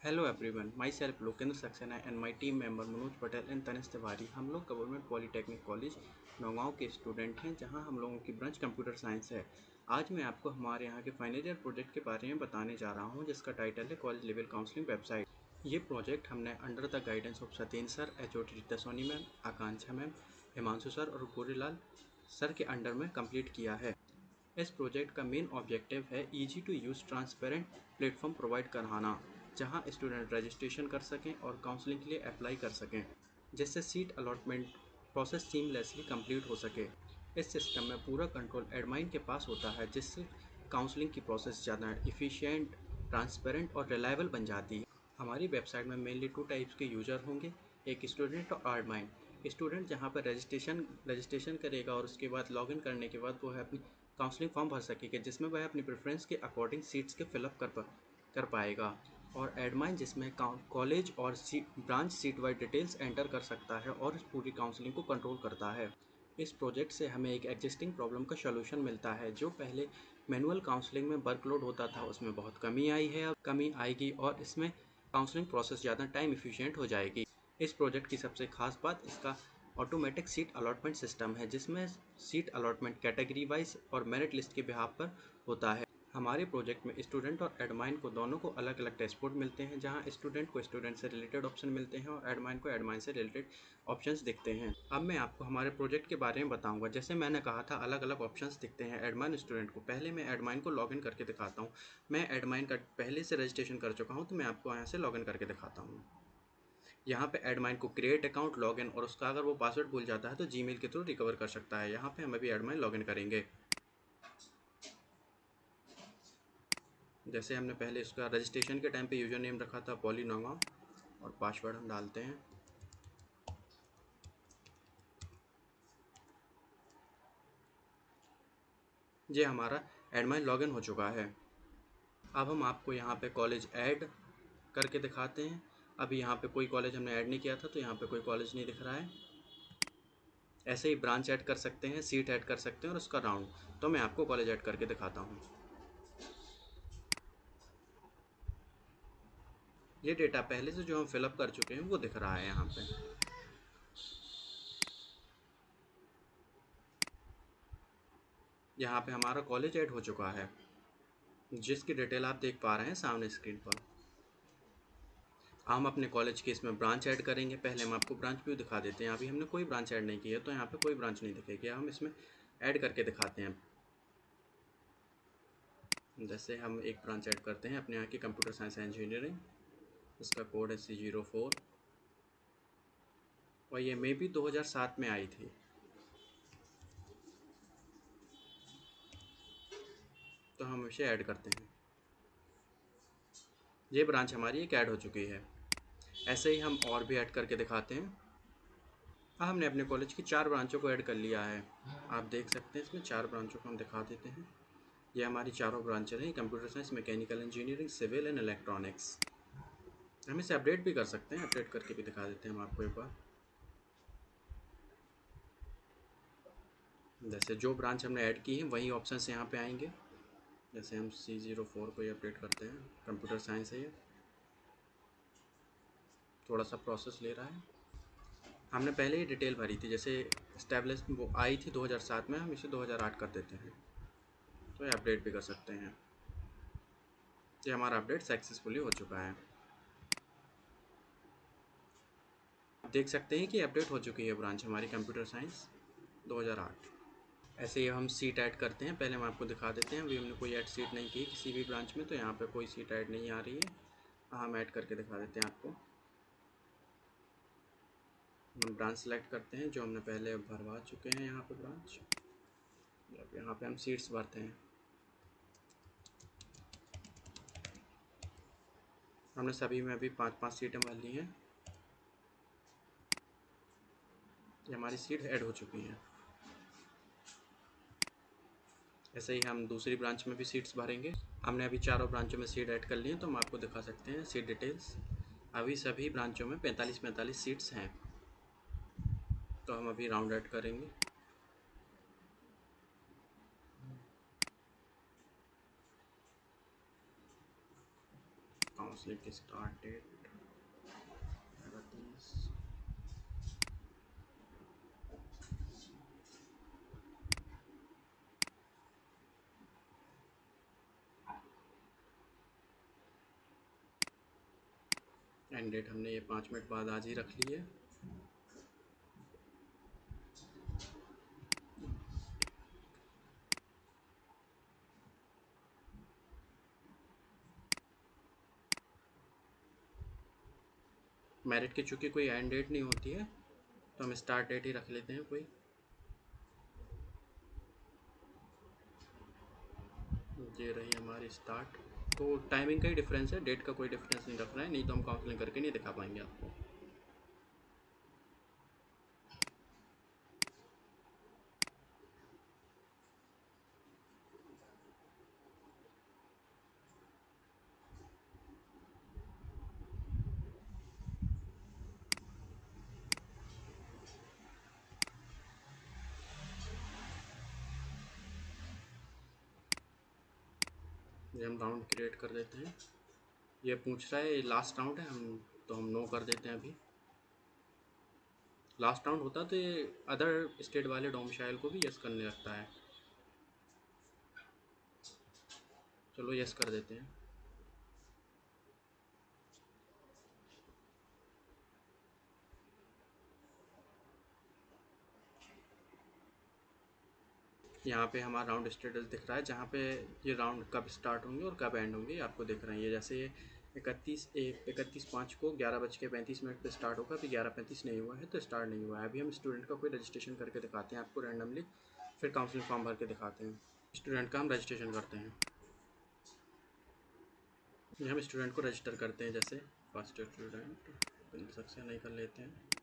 Hello everyone, my self Lokendra Saxena and my team member Manoj Patel and Tanish Tiwari. हम लोग government polytechnic college Naugaon के student हैं, जहां हम लोगों की ब्रांच कंप्यूटर साइंस है। आज मैं आपको हमारे यहाँ के फाइनल ईयर प्रोजेक्ट के बारे में बताने जा रहा हूँ, जिसका टाइटल है कॉलेज लेवल काउंसलिंग वेबसाइट। ये प्रोजेक्ट हमने under the guidance of Satyendra sir, HOD Rita Soni ma'am, Akanksha ma'am, Himanshu sir और गोरीलाल सर के अंडर में कंप्लीट किया है। इस प्रोजेक्ट का मेन ऑब्जेक्टिव है easy to use transparent platform provide कराना, जहां स्टूडेंट रजिस्ट्रेशन कर सकें और काउंसलिंग के लिए अप्लाई कर सकें, जिससे seat allotment process seamlessly complete हो सके। इस सिस्टम में पूरा कंट्रोल एडमिन के पास होता है, जिससे काउंसलिंग की प्रोसेस ज़्यादा इफ़िशियंट, ट्रांसपेरेंट और रिलायबल बन जाती है। हमारी वेबसाइट में मेनली 2 टाइप्स के यूज़र होंगे, एक स्टूडेंट और एडमिन। स्टूडेंट जहाँ पर रजिस्ट्रेशन करेगा और उसके बाद लॉगिन करने के बाद वो है अपनी काउंसलिंग फॉर्म भर सकेगा, जिसमें वह अपनी प्रेफरेंस के अकॉर्डिंग सीट्स के फिलअप कर पाएगा। और एडमिन जिसमें कॉलेज और branch seat wise details enter कर सकता है और इस पूरी काउंसलिंग को कंट्रोल करता है। इस प्रोजेक्ट से हमें एक एग्जिस्टिंग प्रॉब्लम का सॉल्यूशन मिलता है। जो पहले मैनुअल काउंसलिंग में वर्कलोड होता था, उसमें बहुत कमी आई है, अब कमी आएगी और इसमें काउंसलिंग प्रोसेस ज़्यादा टाइम इफिशिएंट हो जाएगी। इस प्रोजेक्ट की सबसे खास बात इसका ऑटोमेटिक सीट अलॉटमेंट सिस्टम है, जिसमें सीट अलॉटमेंट कैटेगरी वाइज और मेरिट लिस्ट के बिहाफ पर होता है। हमारे प्रोजेक्ट में स्टूडेंट और एडमिन को दोनों को अलग अलग डैशबोर्ड मिलते हैं, जहां स्टूडेंट को स्टूडेंट से रिलेटेड ऑप्शन मिलते हैं और एडमिन को एडमिन से रिलेटेड ऑप्शंस दिखते हैं। अब मैं आपको हमारे प्रोजेक्ट के बारे में बताऊंगा। जैसे मैंने कहा था, अलग अलग ऑप्शंस दिखते हैं एडमिन स्टूडेंट को। पहले मैं एडमिन को लॉगिन करके दिखाता हूँ। मैं एडमिन का पहले से रजिस्ट्रेशन कर चुका हूँ, तो मैं आपको यहाँ से लॉगिन करके दिखाता हूँ। यहाँ पे एडमिन को क्रिएट अकाउंट, लॉगिन और उसका अगर वो पासवर्ड भूल जाता है तो जीमेल के थ्रू रिकवर कर सकता है। यहाँ पे हम अभी एडमिन लॉगिन करेंगे। जैसे हमने पहले इसका रजिस्ट्रेशन के टाइम पे यूज़र नेम रखा था पॉली नौगांव, और पासवर्ड हम डालते हैं। ये हमारा एडमिन लॉगिन हो चुका है। अब हम आपको यहाँ पे कॉलेज ऐड करके दिखाते हैं। अभी यहाँ पे कोई कॉलेज हमने ऐड नहीं किया था, तो यहाँ पे कोई कॉलेज नहीं दिख रहा है। ऐसे ही ब्रांच ऐड कर सकते हैं, सीट ऐड कर सकते हैं और उसका राउंड। तो मैं आपको कॉलेज ऐड करके दिखाता हूँ। ये डेटा पहले से जो हम फिलअप कर चुके हैं वो दिख रहा है यहाँ पे। यहाँ पे हमारा कॉलेज ऐड हो चुका है, जिसकी डिटेल आप देख पा रहे हैं सामने स्क्रीन पर। हम अपने कॉलेज के इसमें ब्रांच ऐड करेंगे। पहले हम आपको ब्रांच व्यू दिखा देते हैं। अभी हमने कोई ब्रांच ऐड नहीं की है, तो यहाँ पे कोई ब्रांच नहीं दिखेगी। हम इसमें ऐड करके दिखाते हैं। जैसे हम एक ब्रांच ऐड करते हैं अपने यहाँ की कंप्यूटर साइंस इंजीनियरिंग। इसका कोड है C04 और ये मे भी 2007 में आई थी। तो हम इसे ऐड करते हैं। ये ब्रांच हमारी एक ऐड हो चुकी है। ऐसे ही हम और भी ऐड करके दिखाते हैं। हाँ, हमने अपने कॉलेज की 4 ब्रांचों को ऐड कर लिया है। आप देख सकते हैं इसमें 4 ब्रांचों को हम दिखा देते हैं। ये हमारी चारों ब्रांचें हैं: computer science, mechanical engineering, civil and electronics. हम इसे अपडेट भी कर सकते हैं। अपडेट करके भी दिखा देते हैं हम आपको एक बार। जैसे जो ब्रांच हमने ऐड की है वही ऑप्शंस यहाँ पे आएंगे। जैसे हम C04 को ही अपडेट करते हैं। कंप्यूटर साइंस है ये। थोड़ा सा प्रोसेस ले रहा है। हमने पहले ही डिटेल भरी थी। जैसे इस्टेब्लिश वो आई थी 2007 में, हम इसे 2008 कर देते हैं। तो ये अपडेट भी कर सकते हैं। ये हमारा अपडेट सक्सेसफुली हो चुका है। आप देख सकते हैं कि अपडेट हो चुकी है ब्रांच हमारी कंप्यूटर साइंस 2008। ऐसे ही हम सीट ऐड करते हैं। पहले हम आपको दिखा देते हैं। अभी हमने कोई ऐड सीट नहीं की किसी भी ब्रांच में, तो यहाँ पे कोई सीट ऐड नहीं आ रही है। हम ऐड करके दिखा देते हैं आपको। हम ब्रांच सेलेक्ट करते हैं जो हमने पहले भरवा चुके हैं यहाँ पे ब्रांच। अब यहाँ पे हम सीट्स भरते हैं। हमने सभी में अभी 5-5 सीटें भर ली हैं। ये हमारी सीट ऐड हो चुकी हैं। ऐसे ही हम दूसरी ब्रांच में भी सीट्स भरेंगे। हमने अभी चारों ब्रांचों में सीट ऐड कर ली हैं, तो हम आपको दिखा सकते हैं सीट डिटेल्स। अभी सभी ब्रांचों में 45-45 सीट्स हैं। तो हम अभी राउंड ऐड करेंगे। काउंसलिंग की स्टार्ट डेट 30। एंड डेट हमने ये 5 मिनट बाद आज ही रख ली है। मेरिट की चूँकि कोई एंड डेट नहीं होती है तो हम स्टार्ट डेट ही रख लेते हैं कोई। ये रही हमारी स्टार्ट। तो टाइमिंग का ही डिफरेंस है, डेट का कोई डिफरेंस नहीं रखना है, नहीं तो हम काउंसलिंग करके नहीं दिखा पाएंगे आपको। ये हम राउंड क्रिएट कर देते हैं। ये पूछ रहा है लास्ट राउंड है, हम नो कर देते हैं अभी। लास्ट राउंड होता तो ये अदर स्टेट वाले डोमिसाइल को भी यस करने लगता है। चलो यस कर देते हैं। यहाँ पे हमारा राउंड स्टेटस दिख रहा है, जहाँ पे ये राउंड कब स्टार्ट होंगे और कब एंड होंगे आपको दिख रहे हैं। ये जैसे 31/5 को 11:35 पे स्टार्ट होगा, अभी 11:35 नहीं हुआ है तो स्टार्ट नहीं हुआ है। अभी हम स्टूडेंट का कोई रजिस्ट्रेशन करके दिखाते हैं आपको रैंडमली, फिर काउंसलिंग फॉर्म भर के दिखाते हैं। स्टूडेंट का हम रजिस्ट्रेशन करते हैं। ये हम स्टूडेंट को रजिस्टर करते हैं, जैसे फर्स्ट स्टूडेंट सक्सेस नहीं कर लेते हैं।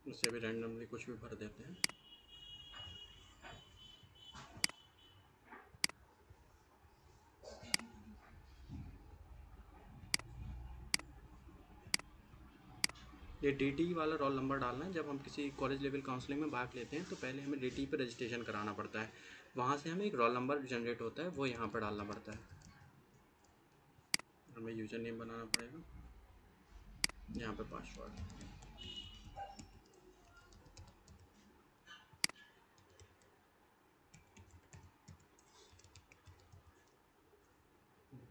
उससे भी रैंडमली कुछ भी भर देते हैं। ये डीटी वाला रोल नंबर डालना है। जब हम किसी कॉलेज लेवल काउंसलिंग में भाग लेते हैं तो पहले हमें डीटी पे रजिस्ट्रेशन कराना पड़ता है, वहाँ से हमें एक रोल नंबर जनरेट होता है, वो यहाँ पर डालना पड़ता है। हमें यूज़र नेम बनाना पड़ेगा, यहाँ पे पासवर्ड।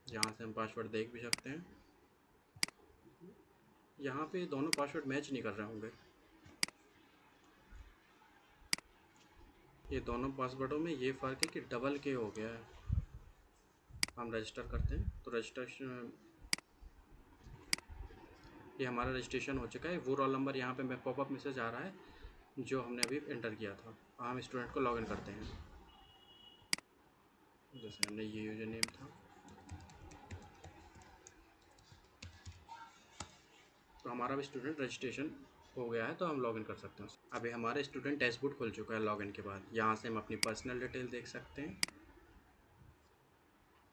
यहाँ से हम पासवर्ड देख भी सकते हैं। यहाँ पे दोनों पासवर्ड मैच नहीं कर रहे होंगे। ये दोनों पासवर्डों में ये फ़र्क है कि डबल के हो गया है। हम रजिस्टर करते हैं तो रजिस्ट्रेशन, ये हमारा रजिस्ट्रेशन हो चुका है। वो रोल नंबर यहाँ पे मैं पॉपअप मैसेज आ रहा है जो हमने अभी एंटर किया था। हम स्टूडेंट को लॉगिन करते हैं, जैसे हमने ये यूज़र नेम था। तो हमारा भी स्टूडेंट रजिस्ट्रेशन हो गया है, तो हम लॉगिन कर सकते हैं। अभी हमारा स्टूडेंट डैशबोर्ड खुल चुका है लॉगिन के बाद। यहाँ से हम अपनी पर्सनल डिटेल देख सकते हैं।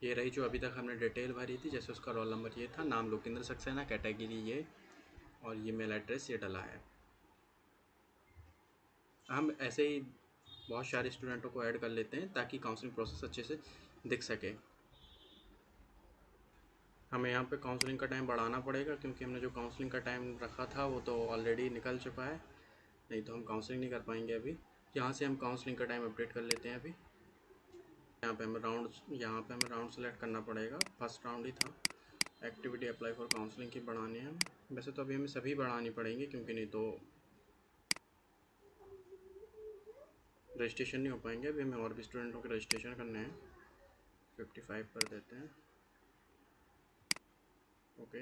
ये रही जो अभी तक हमने डिटेल भरी थी, जैसे उसका रोल नंबर ये था, नाम लोकेंद्र सक्सेना, कैटेगरी ये, और ये मेल एड्रेस ये डला है। हम ऐसे ही बहुत सारे स्टूडेंटों को ऐड कर लेते हैं ताकि काउंसलिंग प्रोसेस अच्छे से दिख सके। हमें यहाँ पे काउंसलिंग का टाइम बढ़ाना पड़ेगा, क्योंकि हमने जो काउंसलिंग का टाइम रखा था वो तो ऑलरेडी निकल चुका है, नहीं तो हम काउंसलिंग नहीं कर पाएंगे अभी। यहाँ से हम काउंसलिंग का टाइम अपडेट कर लेते हैं अभी। यहाँ पे हमें राउंड सेलेक्ट करना पड़ेगा, फर्स्ट राउंड ही था। एक्टिविटी अप्लाई फॉर काउंसलिंग की बढ़ानी है। वैसे तो अभी हमें सभी बढ़ानी पड़ेंगी, क्योंकि नहीं तो रजिस्ट्रेशन नहीं हो पाएंगे। अभी हमें और भी स्टूडेंटों के रजिस्ट्रेशन करने हैं। 55 कर देते हैं। ओके,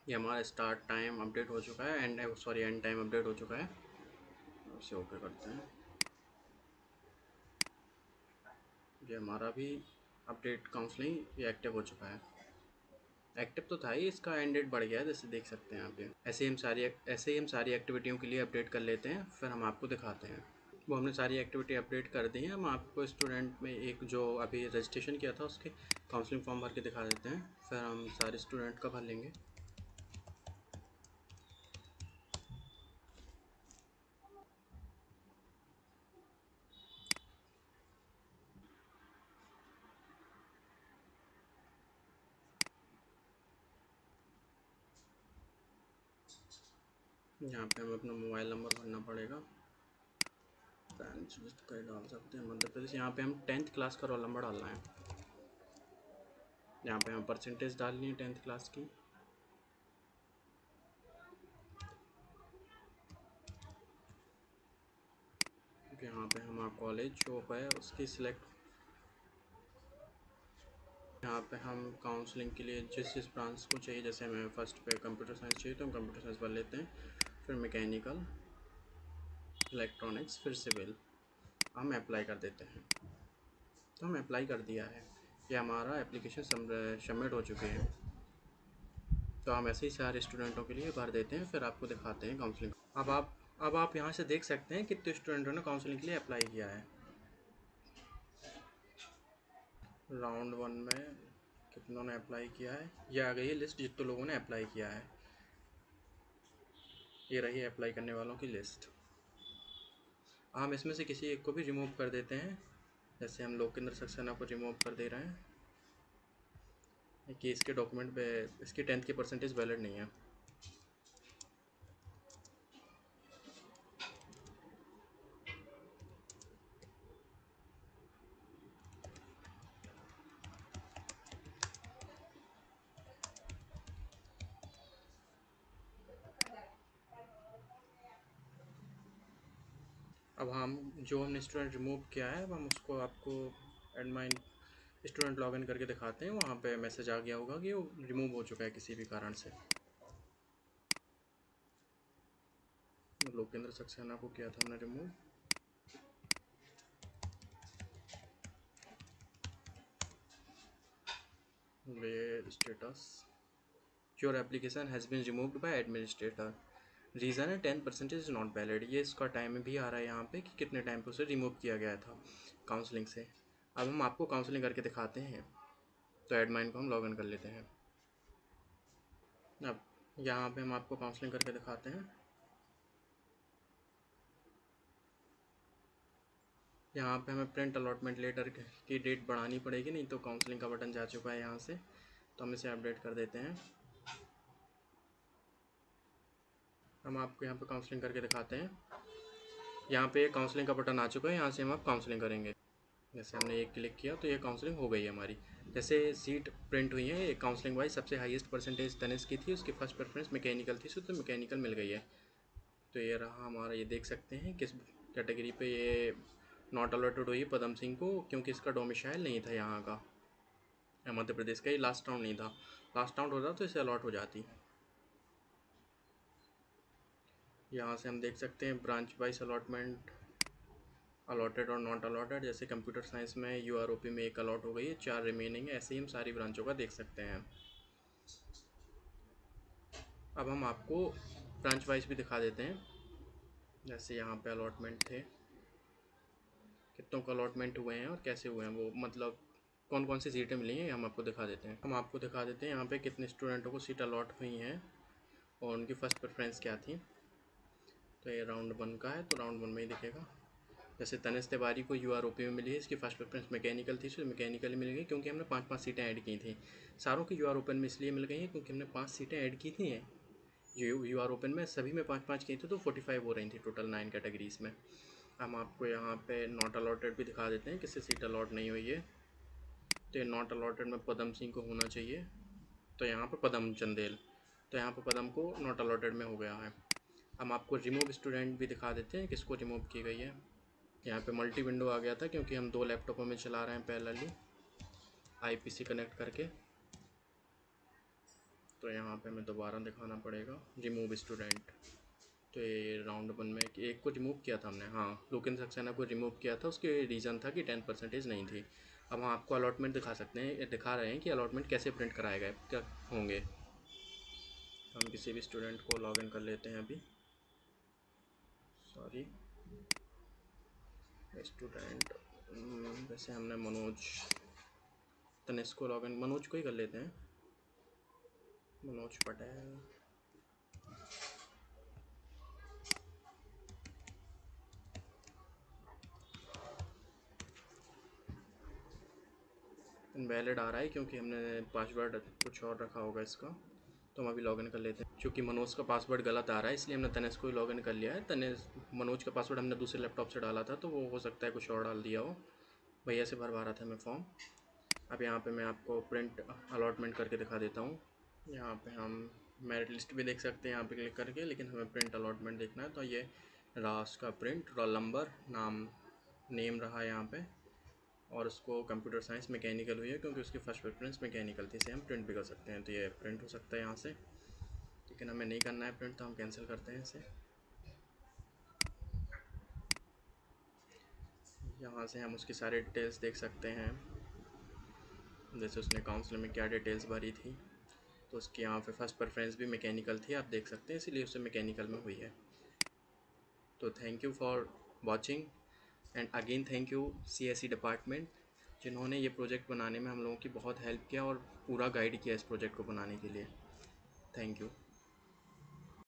ये हमारा स्टार्ट टाइम अपडेट हो चुका है, एंड टाइम अपडेट हो चुका है। इसे ओके करते हैं। ये हमारा भी अपडेट काउंसलिंग ये एक्टिव हो चुका है। एक्टिव तो था ही, इसका एंड डेट बढ़ गया है, जैसे देख सकते हैं आप। ये ऐसे ही हम सारी एक्टिविटियों के लिए अपडेट कर लेते हैं, फिर हम आपको दिखाते हैं। वो हमने सारी एक्टिविटी अपडेट कर दी है। हम आपको स्टूडेंट में एक जो अभी रजिस्ट्रेशन किया था उसके काउंसलिंग फॉर्म भर के दिखा देते हैं, फिर हम सारे स्टूडेंट का भर लेंगे। यहाँ पे हमें अपना मोबाइल नंबर भरना पड़ेगा। ब्रांच लिस्ट का डाल सकते हैं मध्य प्रदेश। यहाँ पे हम 10th क्लास का रोल नंबर डालना है। यहाँ पे हम परसेंटेज डालनी है 10th क्लास की। यहाँ पे हमारा कॉलेज शॉप है उसकी सिलेक्ट। यहाँ पे हम काउंसलिंग के लिए जिस जिस ब्रांच को चाहिए, जैसे हमें फर्स्ट पे कंप्यूटर साइंस चाहिए तो हम कंप्यूटर साइंस भर लेते हैं, फिर मैकेनिकल, इलेक्ट्रॉनिक्स, फिर सिविल। हम अप्लाई कर देते हैं। तो हम अप्लाई कर दिया है, ये हमारा एप्लीकेशन सबमिट हो चुके हैं। तो हम ऐसे ही सारे स्टूडेंटों के लिए भर देते हैं, फिर आपको दिखाते हैं काउंसलिंग। अब आप यहाँ से देख सकते हैं कितने स्टूडेंटों ने काउंसलिंग के लिए अप्लाई किया है। राउंड 1 में कितनों ने अप्लाई किया है, ये आ गई है लिस्ट जितने लोगों ने अप्लाई किया है। ये रही अप्लाई करने वालों की लिस्ट। हम इसमें से किसी एक को भी रिमूव कर देते हैं, जैसे हम लोकेंद्र सक्सेना को रिमूव कर दे रहे हैं कि इसके डॉक्यूमेंट पे इसकी 10th की परसेंटेज वैलिड नहीं है। अब हम जो हमने स्टूडेंट रिमूव किया है, अब हम उसको आपको एडमाइन स्टूडेंट लॉगिन करके दिखाते हैं। वहाँ पे मैसेज आ गया होगा कि वो रिमूव हो चुका है किसी भी कारण से। लोकेंद्र सक्सेना को किया था हमने रिमूव। ये status, your application has been removed by administrator, reason है 10% इज़ नॉट वैलिड। ये इसका टाइम भी आ रहा है यहाँ पे कि कितने टाइम पे उसे रिमूव किया गया था काउंसलिंग से। अब हम आपको काउंसलिंग करके दिखाते हैं, तो एडमाइन को हम लॉगिन कर लेते हैं। अब यहाँ पे हम आपको काउंसलिंग करके दिखाते हैं। यहाँ पे हमें प्रिंट अलॉटमेंट लेटर की डेट बढ़ानी पड़ेगी, नहीं तो काउंसलिंग का बटन जा चुका है यहाँ से, तो हम इसे अपडेट कर देते हैं। हम आपको यहाँ पे काउंसलिंग करके दिखाते हैं। यहाँ पे काउंसलिंग का बटन आ चुका है, यहाँ से हम आप काउंसलिंग करेंगे। जैसे हमने एक क्लिक किया तो ये काउंसलिंग हो गई है हमारी। जैसे सीट प्रिंट हुई है, काउंसलिंग वाइज सबसे हाईएस्ट परसेंटेज तनिष्क की थी, उसकी फर्स्ट प्रेफरेंस मैकेनिकल थी, तो मैकेनिकल मिल गई है। तो ये रहा हमारा, ये देख सकते हैं किस कैटेगरी पे ये नॉट अलॉटेड हुई पदम सिंह को, क्योंकि इसका डोमिसाइल नहीं था यहाँ का, मध्य प्रदेश का। ये लास्ट राउंड नहीं था, लास्ट राउंड होता तो इसे अलॉट हो जाती। यहाँ से हम देख सकते हैं ब्रांच वाइज अलॉटमेंट, अलॉटेड और नॉट अलॉटेड। जैसे कंप्यूटर साइंस में यूआरओपी में एक अलॉट हो गई है, 4 रिमेनिंग है। ऐसे ही हम सारी ब्रांचों का देख सकते हैं। अब हम आपको ब्रांच वाइज भी दिखा देते हैं। जैसे यहाँ पे अलॉटमेंट थे, कितनों को अलॉटमेंट हुए हैं और कैसे हुए हैं, वो मतलब कौन कौन सी सीटें मिली हैं, हम आपको दिखा देते हैं। हम आपको दिखा देते हैं यहाँ पे कितने स्टूडेंटों को सीट अलॉट हुई हैं और उनकी फ़र्स्ट प्रेफरेंस क्या थी। तो ये राउंड 1 का है, तो राउंड 1 में ही दिखेगा। जैसे तनिष्क तिवारी को यूआरओपी में मिली है, इसकी फर्स्ट प्रेफरेंस मैकेनिकल थी, तो मैकेनिकल मिल गई, क्योंकि हमने 5-5 सीटें ऐड की थी। सारों की यूआर ओपन में इसलिए मिल गई हैं क्योंकि हमने 5 सीटें ऐड की थी। यूआर ओपन में सभी में 5-5 की थी, तो 45 हो रही थी टोटल 9 कैटेगरीज में। हम आपको यहाँ पे नॉट अलॉटेड भी दिखा देते हैं, किससे सीट अलॉट नहीं हुई है। तो ये नॉट अलॉटेड में पदम सिंह को होना चाहिए, तो यहाँ पर पदम चंदेल, तो यहाँ पर पदम को नॉट अलॉटेड में हो गया है। हम आपको रिमूव स्टूडेंट भी दिखा देते हैं, किसको रिमूव की गई है। यहाँ पे मल्टी विंडो आ गया था, क्योंकि हम 2 लैपटॉपों में चला रहे हैं पैरेलली आईपीसी कनेक्ट करके। तो यहाँ पे हमें दोबारा दिखाना पड़ेगा रिमूव स्टूडेंट। तो ये राउंड 1 में एक को रिमूव किया था हमने, हाँ, लोकेंद्र सक्सेना को रिमूव किया था। उसके रीज़न था कि 10% नहीं थी। अब हम आपको अलॉटमेंट दिखा सकते हैं, दिखा रहे हैं कि अलॉटमेंट कैसे प्रिंट कराए गए क्या होंगे। तो हम किसी भी स्टूडेंट को लॉगिन कर लेते हैं अभी। सॉरी, स्टूडेंट, वैसे हमने मनोज तनिष्क को लॉगिन, मनोज को ही कर लेते हैं, मनोज पटेल। इनवैलिड आ रहा है क्योंकि हमने पासवर्ड कुछ और रखा होगा इसका। तो हम अभी लॉगिन कर लेते हैं। चूँकि मनोज का पासवर्ड गलत आ रहा है इसलिए हमने तनेश को ही लॉगिन कर लिया है। तनेश मनोज का पासवर्ड हमने दूसरे लैपटॉप से डाला था तो वो हो सकता है कुछ और डाल दिया हो। भैया से भरवा रहा था मैं फॉर्म। अब यहाँ पे मैं आपको प्रिंट अलॉटमेंट करके दिखा देता हूँ। यहाँ पे हम मेरिट लिस्ट भी देख सकते हैं यहाँ पे क्लिक करके, लेकिन हमें प्रिंट अलॉटमेंट देखना है। तो ये रहा उसका प्रिंट, रोल नंबर, नाम, नेम रहा यहाँ पे, और उसको कंप्यूटर साइंस मैकेनिकल हुई है क्योंकि उसकी फर्स्ट प्रेफरेंस मैकेनिकल थी। इसे हम प्रिंट भी कर सकते हैं। तो ये प्रिंट हो सकता है यहाँ से, लेकिन हमें नहीं करना है प्रिंट तो हम कैंसिल करते हैं इसे। यहाँ से हम उसकी सारी डिटेल्स देख सकते हैं, जैसे उसने काउंसिल में क्या डिटेल्स भरी थी। तो उसकी यहाँ पे फर्स्ट प्रेफरेंस भी मैकेनिकल थी, आप देख सकते हैं, इसीलिए उसे मैकेनिकल में हुई है। तो thank you for watching and again thank you CSE department, जिन्होंने ये प्रोजेक्ट बनाने में हम लोगों की बहुत हेल्प किया और पूरा गाइड किया इस प्रोजेक्ट को बनाने के लिए। Thank you.